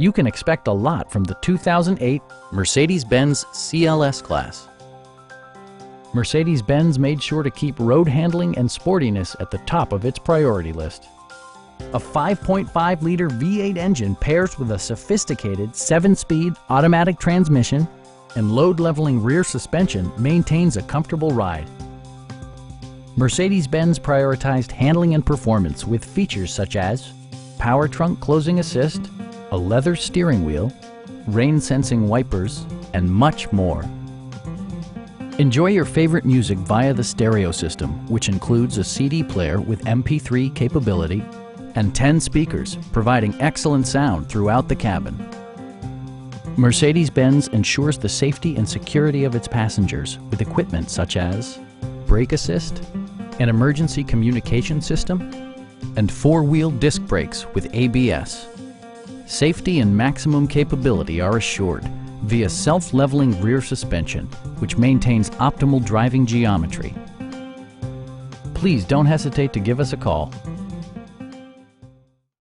You can expect a lot from the 2008 Mercedes-Benz CLS class. Mercedes-Benz made sure to keep road handling and sportiness at the top of its priority list. A 5.5-liter V8 engine pairs with a sophisticated 7-speed automatic transmission, and load-leveling rear suspension maintains a comfortable ride. Mercedes-Benz prioritized handling and performance with features such as power trunk closing assist, a leather steering wheel, rain-sensing wipers, and much more. Enjoy your favorite music via the stereo system, which includes a CD player with MP3 capability and 10 speakers, providing excellent sound throughout the cabin. Mercedes-Benz ensures the safety and security of its passengers with equipment such as brake assist, an emergency communication system, and 4-wheel disc brakes with ABS. Safety and maximum capability are assured via self-leveling rear suspension, which maintains optimal driving geometry. Please don't hesitate to give us a call.